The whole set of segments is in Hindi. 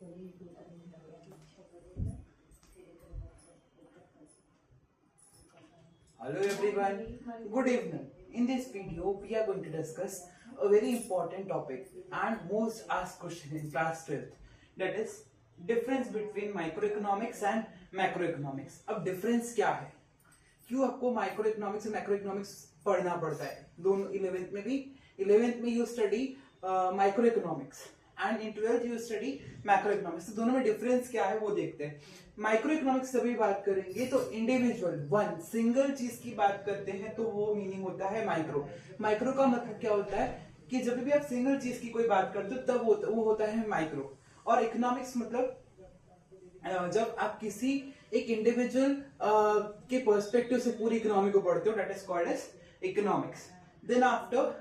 Hello everyone, good evening. In this video, we are going to discuss a very important topic and most asked question in class 12th, that is difference between microeconomics and macroeconomics. अब difference क्या है, क्यों आपको microeconomics और macroeconomics पढ़ना पड़ता है? दोनों 11th में you study microeconomics and in 12th you study macro economics. तो दोनों में डिफरेंस क्या है वो देखते हैं। माइक्रो इकोनॉमिक्स से भी बात करेंगे तो इंडिविजुअल वन सिंगल चीज की बात करते हैं तो वो मीनिंग होता है माइक्रो। माइक्रो का मतलब क्या होता है कि जब भी आप सिंगल चीज की कोई बात करते हो तब वो होता है माइक्रो। और इकोनॉमिक्स मतलब जब आप किसी एक इंडिविजुअल के पर्सपेक्टिव से पूरी इकोनॉमी को पढ़ते हो, that is called as economics. Then after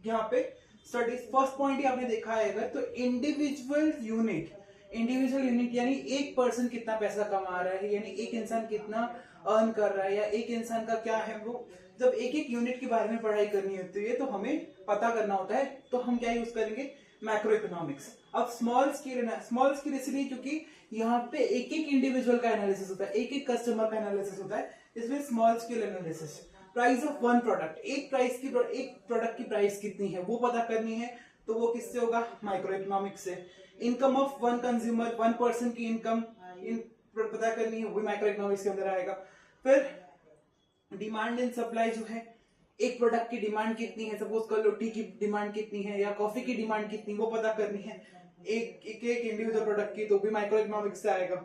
यहाँ पे स्टडीज फर्स्ट पॉइंट ही आपने देखा है अगर तो इंडिविजुअल यूनिट यानी एक पर्सन कितना पैसा कमा रहा है, यानी एक इंसान कितना अर्न कर रहा है या एक इंसान का क्या है वो, जब एक एक यूनिट के बारे में पढ़ाई करनी होती है तो हमें पता करना होता है, तो हम क्या यूज करेंगे मैक्रो इकोनॉमिक्स। अब स्मॉल स्केल इसलिए क्योंकि यहाँ पे एक एक इंडिविजुअल का एनालिसिस होता है, एक एक कस्टमर का एनालिसिस होता है, इसमें small scale analysis. Price of one product, एक प्रोडक्ट की प्राइस कितनी है वो पता करनी है तो वो किससे होगा, माइक्रो इकोनॉमिक्स से। Income of one consumer, one person की इनकम पता करनी है, वो माइक्रो इकोनॉमिक्स के अंदर आएगा। फिर डिमांड एंड सप्लाई जो है, एक प्रोडक्ट की डिमांड कितनी है, सपोज कर लो टी की डिमांड कितनी है या कॉफी की डिमांड कितनी, वो पता करनी है एक इंडिविजुअल प्रोडक्ट की, तो भी माइक्रो इकोनॉमिक्स से आएगा।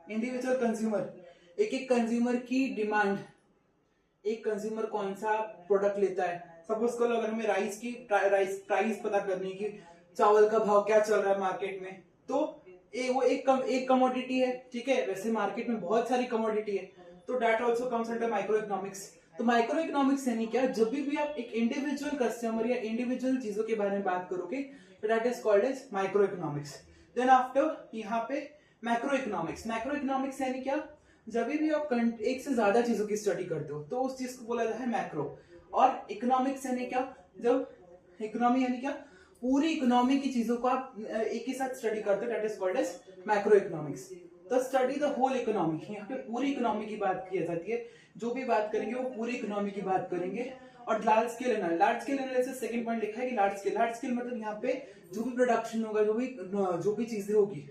इंडिविजुअल कंज्यूमर, एक कंज्यूमर की डिमांड, एक कंज्यूमर कौन सा प्रोडक्ट लेता है, सपोज करो अगर हमें राइस प्राइस पता करनी है कि चावल का भाव क्या चल रहा है मार्केट में, तो वो एक कमोडिटी है, ठीक है, वैसे मार्केट में बहुत सारी कमोडिटी है, तो that also comes under micro economics. तो माइक्रो इकोनॉमिक्स यानी क्या, जब भी आप एक इंडिविजुअल कस्टमर या इंडिविजुअल चीजों के बारे में बात करोगे तो that is called as micro economics. Then after यहाँ पे मैक्रो इकोनॉमिक्स यानी क्या, जब भी आप एक से ज्यादा चीजों की स्टडी करते हो तो उस चीज को बोला जाता है मैक्रो। और इकोनॉमिक्स यानी क्या, जब इकोनॉमी यानी क्या, पूरी इकोनॉमी की चीजों को आप एक ही साथ स्टडी करते हो, that is called as macro economics. तो स्टडी द होल इकोनॉमी, यहाँ पे पूरी इकोनॉमी की बात की जाती है, जो भी बात करेंगे वो पूरी इकोनॉमी की बात करेंगे। और large scale analysis second point लिखा है कि लार्ज स्केल मतलब यहाँ पे जो भी प्रोडक्शन होगा, जो भी चीजें होगी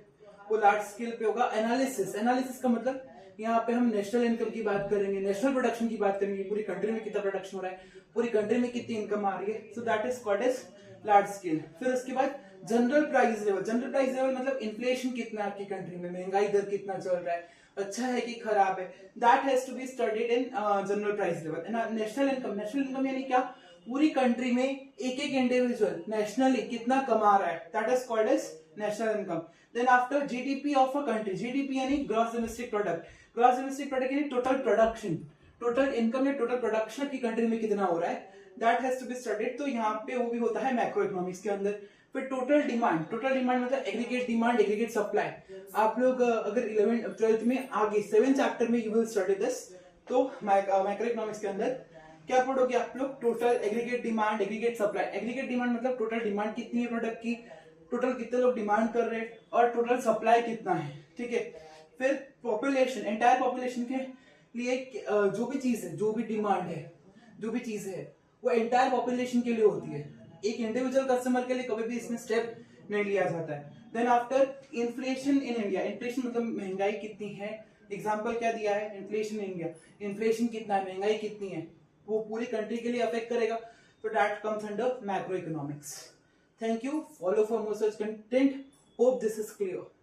वो लार्ज स्केल पे होगा। एनालिसिस का मतलब यहाँ पे हम नेशनल इनकम की बात करेंगे, नेशनल प्रोडक्शन की बात करेंगे, पूरी कंट्री में कितना प्रोडक्शन हो रहा है, पूरी कंट्री में कितनी इनकम आ रही है, so that is called as large scale. फिर उसके बाद जनरल प्राइस लेवल मतलब इन्फ्लेशन कितना है आपकी कंट्री में, महंगाई दर कितना चल रहा है, अच्छा है कि खराब है, that has to be studied in general price level. National income यानी क्या, पूरी कंट्री में एक इंडिविजुअल नेशनली कितना कमा रहा है, that is called as national income. Then after GDP of a country, GDP यानी ग्रॉस डोमेस्टिक प्रोडक्ट यानी टोटल इनकम या टोटल प्रोडक्शन की कंट्री में कितना हो रहा है, that has to be studied. तो यहाँ पे वो भी होता है मैक्रो इकोनॉमिक्स के अंदर। फिर टोटल डिमांड मतलब एग्रीगेट डिमांड, एग्रीगेट सप्लाई। आप लोग अगर 11th 12th में आगे 7th चैप्टर में यू विल स्टडी दिस, तो मैक्रो इकोनॉमिक्स के अंदर क्या पढ़ोगे आप लोग, total aggregate demand, aggregate supply. Aggregate demand मतलब टोटल डिमांड कितनी है प्रोडक्ट की, टोटल कितने लोग डिमांड कर रहे हैं और टोटल सप्लाई कितना है, ठीक है। फिर पॉपुलेशन, एंटायर पॉपुलेशन के लिए जो भी चीज है, जो भी डिमांड है, जो भी चीज है वो एंटायर पॉपुलेशन के लिए होती है, एक इंडिविजुअल कस्टमर के लिए कभी भी इसमें स्टेप नहीं लिया जाता है। Then after inflation in India, inflation मतलब महंगाई कितनी है, एग्जांपल क्या दिया है, इन्फ्लेशन इन इंडिया, इन्फ्लेशन कितना है, महंगाई कितनी है, वो पूरी कंट्री के लिए अफेक्ट करेगा, तो that comes under macro economics. Thank you, follow for more such content, hope this is clear.